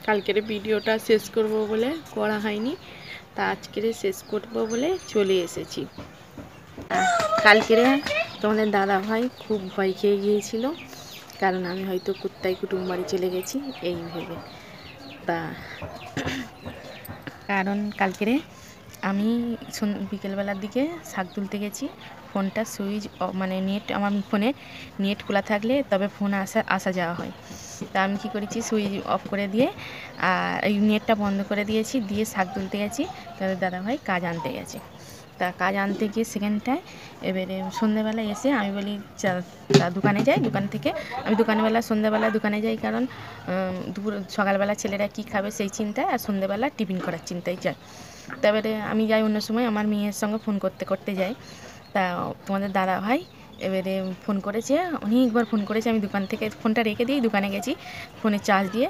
কালকের ভিডিওটা শেষ করব বলে করা হয়নি, তা আজকের শেষ করব বলে চলে এসেছি। কালকেরে তোমাদের দাদা ভাই খুব ভয় খেয়ে গিয়েছিল, কারণ আমি হয়তো কুত্তায় কুটুম বাড়ি চলে গেছি এই ভেবে। তা কারণ কালকেরে আমি বিকেলবেলার দিকে শাক তুলতে গেছি, ফোনটা সুইচ মানে নেট, আমার ফোনে নেট খোলা থাকলে তবে ফোন আসা যাওয়া হয়। তা আমি কী করেছি, সুইচ অফ করে দিয়ে এই নেটটা বন্ধ করে দিয়েছি, দিয়ে শাক তুলতে গেছি। তাদের দাদাভাই কাজ আনতে গেছে। তা কাজ আনতে গিয়ে সেকেন্ডটায় এবারে সন্ধ্যেবেলা এসে আমি বলি দোকানে যাই। দোকান থেকে আমি সন্ধ্যেবেলা দোকানে যাই, কারণ সকালবেলা ছেলেরা কী খাবে সেই চিন্তায়, আর সন্ধ্যেবেলা টিফিন করার চিন্তায় যাই। তারপরে আমি যাই, অন্য সময় আমার মেয়ের সঙ্গে ফোন করতে করতে যাই। তা তোমাদের দাদা ভাই এবারে ফোন করেছে, অনেকবার ফোন করেছে। আমি দোকান থেকে ফোনটা রেখে দিই, দোকানে গেছি ফোনে চার্জ দিয়ে।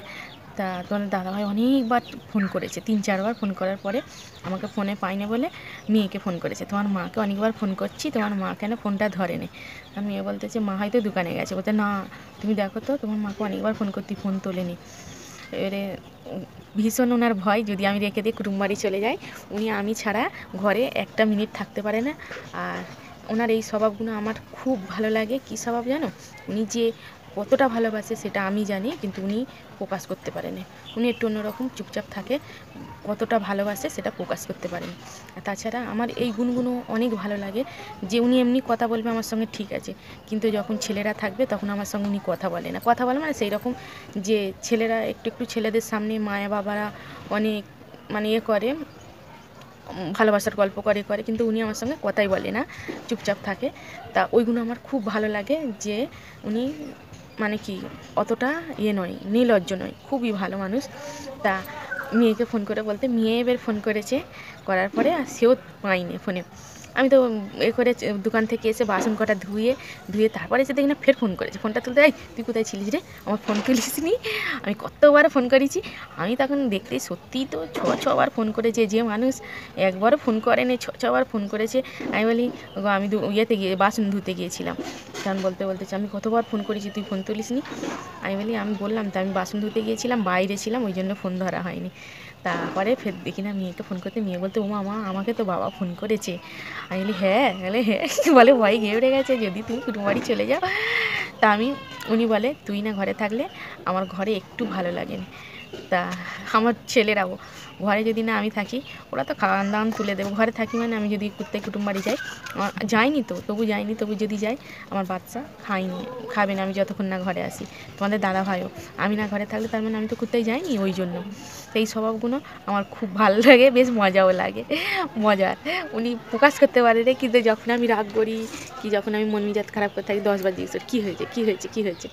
তা তোমাদের দাদাভাই অনেকবার ফোন করেছে, 3-4বার ফোন করার পরে আমাকে ফোনে পাইনি বলে মেয়েকে ফোন করেছে। তোমার মাকে অনেকবার ফোন করছি, তোমার মা কেন ফোনটা ধরেনি? আর মেয়ে বলতেছে মা হয়তো দোকানে গেছে। বলতে না, তুমি দেখো তো, তোমার মাকে অনেকবার ফোন করতে ফোন তোলেনি। এবারে ভীষণ ওনার ভয়, যদি আমি রেখে দিয়ে কুটুম বাড়ি চলে যাই, উনি আমি ছাড়া ঘরে একটা মিনিট থাকতে পারে না। আর ওনার এই স্বভাবগুলো আমার খুব ভালো লাগে। কী স্বভাব জানো? উনি যে কতটা ভালোবাসে সেটা আমি জানি, কিন্তু উনি প্রকাশ করতে পারেন। উনি একটু অন্যরকম চুপচাপ থাকে, কতটা ভালোবাসে সেটা প্রকাশ করতে পারেন। আর তাছাড়া আমার এই গুণগুলো অনেক ভালো লাগে, যে উনি এমনি কথা বলবে আমার সঙ্গে ঠিক আছে, কিন্তু যখন ছেলেরা থাকবে তখন আমার সঙ্গে উনি কথা বলে না। কথা বলে মানে সেই রকম যে ছেলেরা একটু ছেলেদের সামনে মায়া বাবারা অনেক মানে করে, ভালোবাসার গল্প করে, কিন্তু উনি আমার সঙ্গে কথাই বলে না, চুপচাপ থাকে। তা ওইগুলো আমার খুব ভালো লাগে, যে উনি মানে কি অতটা নয়, নির্লজ্জ নয়, খুবই ভালো মানুষ। তা মেয়েকে ফোন করে বলতে, মেয়ে এবার ফোন করেছে, করার পরে আর সেও পাইনি ফোনে। আমি তো করে দোকান থেকে এসে বাসন কটা ধুয়ে তারপরে এসে দেখি না ফের ফোন করেছে। ফোনটা তুলতে, এই তুই কোথায় ছিলিস রে, আমার ফোন তুলিস নি? আমি কতবার ফোন করেছি। আমি তখন দেখতে সত্যিই তো ছবার ফোন করেছে, যে মানুষ একবারও ফোন করেনি, ছবার ফোন করেছে। আমি বলি আমি ইয়েতে গিয়ে বাসন ধুতে গিয়েছিলাম। কারণ বলতেছে আমি কতবার ফোন করেছি, তুই ফোন তুলিস নি? আমি বলি আমি বললাম তো আমি বাসন ধুতে গিয়েছিলাম, বাইরে ছিলাম, ওই জন্য ফোন ধরা হয়নি। তারপরে ফের দেখি না মেয়েকে ফোন করতে, মেয়ে বলতে ও মা আমাকে তো বাবা ফোন করেছে। আমি বলি হ্যাঁ, বলে ভয় ঘেবড়ে গেছে যদি তুমি কুটুম বাড়ি চলে যাও। তা উনি বলে তুই না ঘরে থাকলে আমার ঘরে একটু ভালো লাগে না। তা আমার ছেলেরাও ঘরে যদি না আমি থাকি, ওরা তো খাওয়ান দাওয়ান তুলে দেবো। ঘরে থাকি মানে আমি যদি কুটুম বাড়ি যাই, যাইনি তো তবু যদি যাই, আমার বাচ্চা খাবে না আমি যতক্ষণ না ঘরে আসি। তোমাদের দাদা ভাইও আমি না ঘরে থাকলে তার মানে আমি তো কোথায় যাইনি, ওই জন্য। তো এই স্বভাবগুলো আমার খুব ভালো লাগে, বেশ মজাও লাগে, মজার। উনি প্রকাশ করতে পারে রে, কিন্তু যখন আমি রাগ করি কি যখন আমি মন মেজাজ খারাপ করে থাকি 10বার জিজ্ঞেস করি কী হয়েছে।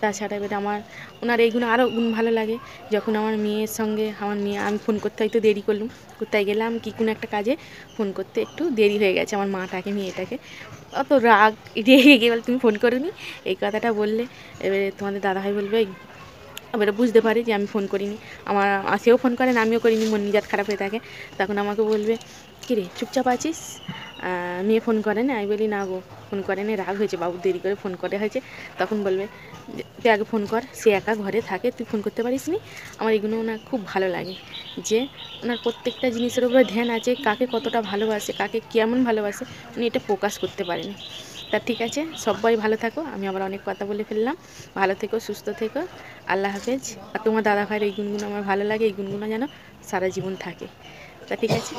তাছাড়া এবারে আমার ওনার এইগুলো আরও গুণ ভালো লাগে। যখন আমার মেয়ের সঙ্গে আমি ফোন করতে হয়তো দেরি করলাম, কোথায় গেলাম কি কোনো একটা কাজে, ফোন করতে একটু দেরি হয়ে গেছে, আমার মেয়েটাকে অত রাগ রেগে গিয়ে বলে তুমি ফোন করোনি, এই কথাটা বললে এবারে তোমাদের দাদাভাই বলবে, এবারে বুঝতে পারি যে আমি ফোন করিনি। সেও ফোন করে না, আমিও করিনি, মন মেজাজ খারাপ হয়ে থাকে। তখন আমাকে বলবে কিরে চুপচাপ আছিস, মেয়ে ফোন করে না? আমি বলি না গো, ফোন করে না, রাগ হয়েছে বাবু, দেরি করে ফোন করে হয়েছে। তখন বলবে তুই আগে ফোন কর, সে একা ঘরে থাকে, তুই ফোন করতে পারিস নি। আমার এগুলো ওনার খুব ভালো লাগে, যে ওনার প্রত্যেকটা জিনিসের উপরে ধ্যান আছে, কাকে কতটা ভালোবাসে, কাকে কেমন ভালোবাসে, উনি এটা প্রকাশ করতে পারেন। তা ঠিক আছে, সবাই ভালো থাকো। আমি আবার অনেক কথা বলে ফেললাম। ভালো থেকো, সুস্থ থেকো, আল্লাহ হাফেজ। আর তোমার দাদা ভাইয়ের এই গুণগুলো আমার ভালো লাগে, এই গুণগুলো যেন সারা জীবন থাকে। তা ঠিক আছে,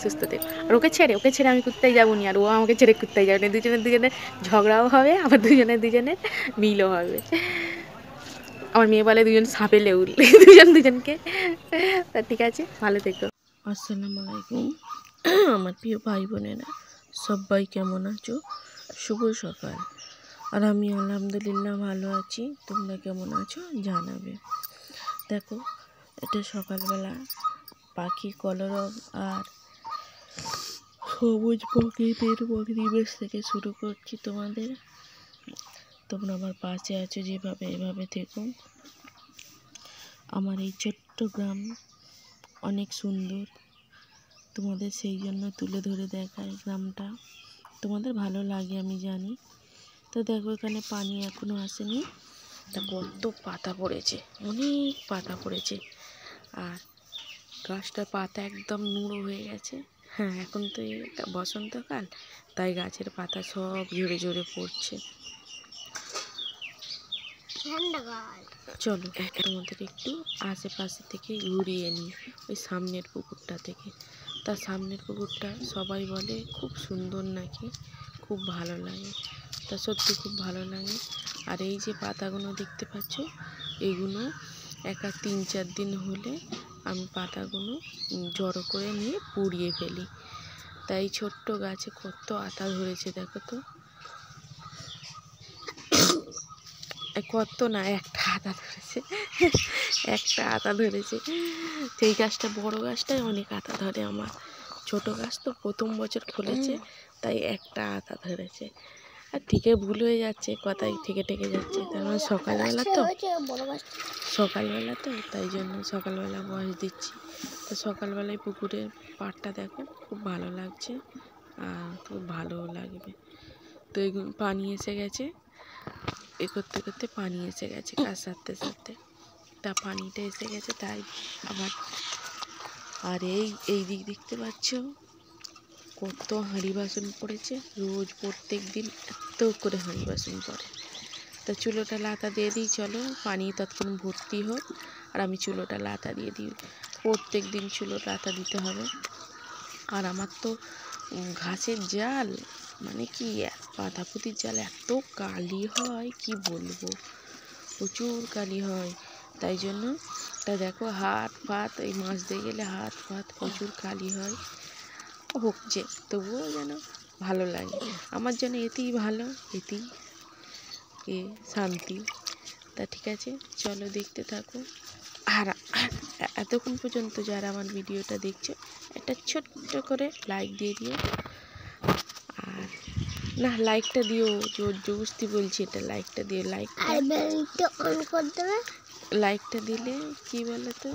সুস্থ থেকো। আর ওকে ছেড়ে আমি কোথায় যাবো নি, আর ও আমাকে ছেড়ে কোথায় যাবে না। দুজনের ঝগড়াও হবে, আবার দুজনের মিলও হবে। আমার মেয়ে বলে দুজন সাপে লেউল, দুজনকে। তা ঠিক আছে, ভালো থেকো। আসসালামু আলাইকুম আমার প্রিয় ভাই বোনেরা, সবাই কেমন আছো? শুভ সকাল। আর আমি আলহামদুলিল্লাহ ভালো আছি, তোমরা কেমন আছো জানাবে। দেখো, এটা সকালবেলা পাখি কলরব আর সবুজ প্রকৃতির পরিবেশ থেকে শুরু করছি তোমাদের। তোমরা আমার পাশে আছো যেভাবে, এভাবে থেকো। আমার এই ছোট্ট গ্রাম অনেক সুন্দর, তোমাদের সেই জন্য তুলে ধরে দেখায় গ্রামটা, তোমাদের ভালো লাগে আমি জানি। তো দেখো, এখানে পানি এখনও আসেনি, তা কত পাতা পড়েছে, অনেক পাতা পড়েছে। আর গাছটার পাতা একদম নুড়ো হয়ে গেছে। হ্যাঁ, এখন তো এই বসন্তকাল, তাই গাছের পাতা সব ঝরে ঝরে পড়ছে। চলো তোমাদের একটু আশেপাশে থেকে ঘুরিয়ে নিই, ওই সামনের পুকুরটা থেকে। তার সামনের পুকুরটা সবাই বলে খুব সুন্দর নাকি, খুব ভালো লাগে। তা সত্যি খুব ভালো লাগে। আর এই যে পাতাগুলো দেখতে পাচ্ছ, এগুলো 3-4 দিন হলে আমি পাতাগুলো জড়ো করে নিয়ে পুড়িয়ে ফেলি। তাই ছোট্ট গাছে কত আতা ধরেছে দেখো তো, কত না, একটা আতা ধরেছে, একটা আতা ধরেছে। সেই গাছটা, বড় গাছটায় অনেক আতা ধরে, আমার ছোট গাছ তো প্রথম বছর ফলেছে, তাই একটা আতা ধরেছে। আর ঠিকই ভুল হয়ে যাচ্ছে, কথাই থেকে যাচ্ছে। তার মানে সকালবেলা তো তাই জন্য সকালবেলা বয়স দিচ্ছি। তো সকালবেলায় পুকুরের পাড়টা দেখো, খুব ভালো লাগছে আর খুব ভালোও লাগবে। তো পানি এসে গেছে, এ করতে করতে পানি এসে গেছে, কাজ সারতে সারতে। তা পানিটা এসে গেছে, তাই আবার। আর এই দিক দেখতে পাচ্ছ কত হাঁড়ি বাসন পড়েছে, রোজ প্রত্যেক দিন এত করে হাঁড়ি বাসন পড়ে। তা চুলোটা লাতা দিয়ে দিই, চলো পানি তৎক্ষণ ভর্তি হোক আর আমি চুলোটা লাতা দিয়ে দিই। প্রত্যেক দিন চুলো লাতা দিতে হবে। আর আমার তো ঘাসের জাল, মানে কি পাতাপুতির জাল, এত কালি হয় কি বলবো, প্রচুর কালি হয়। তাই জন্য তা দেখো হাত ফাত, এই মাছ দিয়ে গেলে হাত ফাত প্রচুর কালি হয়, হচ্ছে তবুও যেন ভালো লাগে। আমার যেন এতেই ভালো, এতেই শান্তি। তা ঠিক আছে, চলো দেখতে থাকো। আর এতক্ষণ পর্যন্ত যারা আমার ভিডিওটা দেখছো, একটা ছোট্ট করে লাইক দিয়ে দিও। আর না, লাইকটা দিও, জোর জবরদস্তি বলছি, এটা লাইকটা দিও। লাইকটা দিলে কি বলো তো,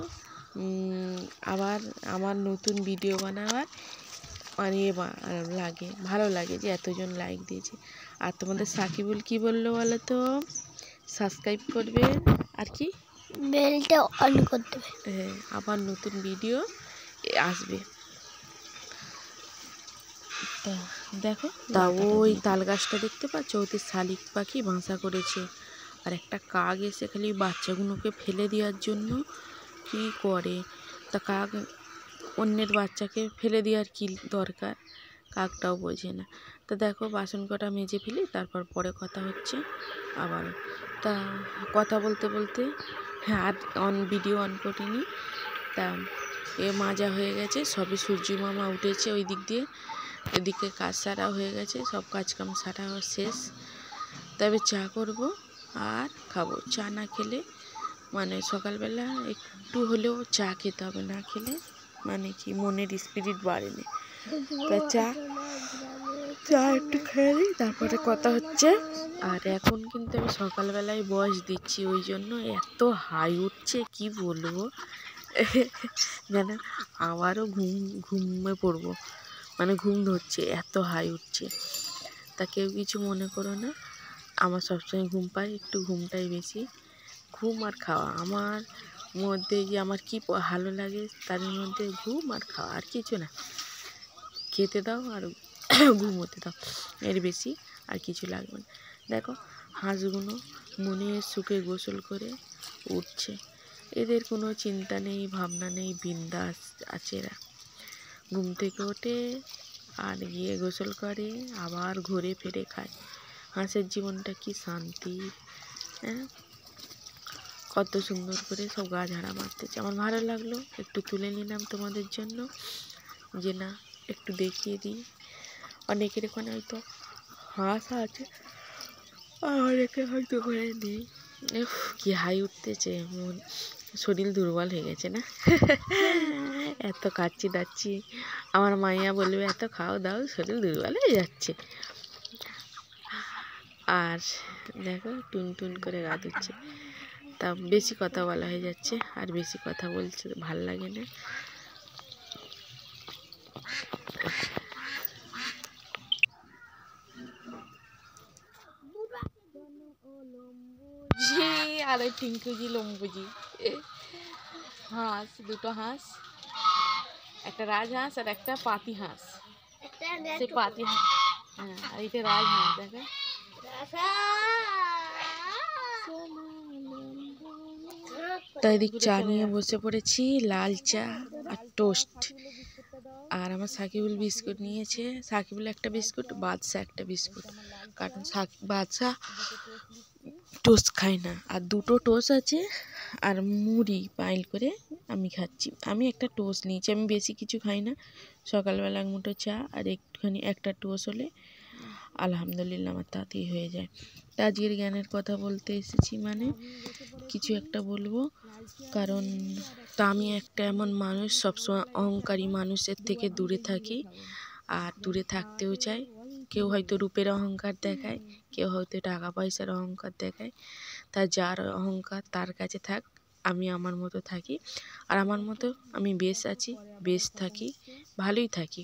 আবার আমার নতুন ভিডিও বানাবার মানে লাগে, ভালো লাগে যে এতজন লাইক দিয়েছে। আর তোমাদের সাকিবুল কি বললো বলো তো, সাবস্ক্রাইব করবে আর কি বেলটা অন করতে হবে। হ্যাঁ, আবার নতুন ভিডিও আসবে। তা দেখো, তা ওই তাল গাছটা দেখতে পাচ্ছ, ওতে শালিক পাখি বাসা করেছে। আর একটা কাক এসে খালি বাচ্চাগুলোকে ফেলে দেওয়ার জন্য কি করে। তা কাক অন্যের বাচ্চাকে ফেলে দেওয়ার কি দরকার, কাকটাও বোঝে না। তা দেখো বাসন কটা মেজে ফেলি, তারপর পরে কথা হচ্ছে আবার। তা কথা বলতে বলতে, হ্যাঁ, আর ভিডিও অন করিনি। তা মাজা হয়ে গেছে, সবে সূর্য মামা উঠেছে ওই দিক দিয়ে, এদিকে কাজ সারা হয়ে গেছে, সব কাজকাম সারা শেষ। তবে চা করব আর খাবো। চা না খেলে মানে সকালবেলা একটু হলেও চা খেতে হবে, না খেলে মানে কি মনের স্পিরিট বাড়েনি। তা চা একটু খেয়ে নিই, তারপরে কথা হচ্ছে। আর এখন কিন্তু আমি সকালবেলায় বয়স দিচ্ছি, ওই জন্য এত হাই উঠছে কি বলবো, যেন আবারও ঘুমে পড়বো, মানে ঘুম ধরছে, এত হাই উঠছে। তা কেউ কিছু মনে করো না, আমার সবসময় ঘুম পাই, একটু ঘুমটাই বেশি। ঘুম আর খাওয়া আমার মধ্যে, যে আমার কি ভালো লাগে তার মধ্যে ঘুম আর খাওয়া, আর কিছু না। খেতে দাও আর ঘুমোতে দাও, এর বেশি আর কিছু লাগবে না। দেখো হাঁসগুলো মনের সুখে গোসল করে উঠছে, এদের কোনো চিন্তা নেই, ভাবনা নেই, বিন্দাস আছে এরা। ঘুম থেকে ওঠে আর গিয়ে গোসল করে, আবার ঘুরে ফিরে খায়। হাঁসের জীবনটা কি শান্তি, হ্যাঁ, কত সুন্দর করে সব গা ঝাড়া মারতেছে। আমার ভালো লাগলো, একটু তুলে নিলাম তোমাদের জন্য, যে না একটু দেখিয়ে দিই। অনেকের এখানে হয়তো হাঁস আছে, আর অনেকে হয়তো করে নেই। কি হাই উঠতেছে, মন শরীর দুর্বল হয়ে গেছে না, এত খাচ্ছি দাচ্ছি। আমার মাইয়া বলবে এত খাও দাও, শরীর দুর্বল হয়ে যাচ্ছে। আর দেখো টুন টুন করে গা ধুচ্ছে। তা বেশি কথা বলা হয়ে যাচ্ছে, আর বেশি কথা বলছে ভাল লাগে না। আর ওই টিঙ্কুজি লম্বুজি হাঁস, দুটো হাঁস, একটা রাজহাঁস আর একটা পাতি হাঁস। সেই পাতি হাঁস, হ্যাঁ, আর এইটা রাজহাঁস দেখো। তাই দিক চা নিয়ে বসে পড়েছি, লাল চা আর টোস্ট। আর আমার সাকিবুল বিস্কুট নিয়েছে, সাকিবুল একটা বিস্কুট, বাদশা একটা বিস্কুট, কারণ বাদশা টোস্ট খায় না। আর দুটো টোস্ট আছে আর মুড়ি পাইল করে আমি খাচ্ছি। আমি একটা টোস্ট নিয়েছি, আমি বেশি কিছু খাই না। সকালবেলা এক মুঠো চা আর একটুখানি একটা টোস্ট হলে আলহামদুলিল্লাহ আমার তাতেই হয়ে যায়। তা আজকের জ্ঞানের কথা বলতে এসেছি, মানে কিছু একটা বলবো, কারণ তা আমি একটা এমন মানুষ, সবসময় অহংকারী মানুষের থেকে দূরে থাকি আর দূরে থাকতেও চাই। কেউ হয়তো রূপের অহংকার দেখায়, কেউ হয়তো টাকা পয়সার অহংকার দেখায়। তা যার অহংকার তার কাছে থাক, আমি আমার মতো থাকি। আর আমার মতো আমি বেশ আছি, বেশ থাকি, ভালোই থাকি।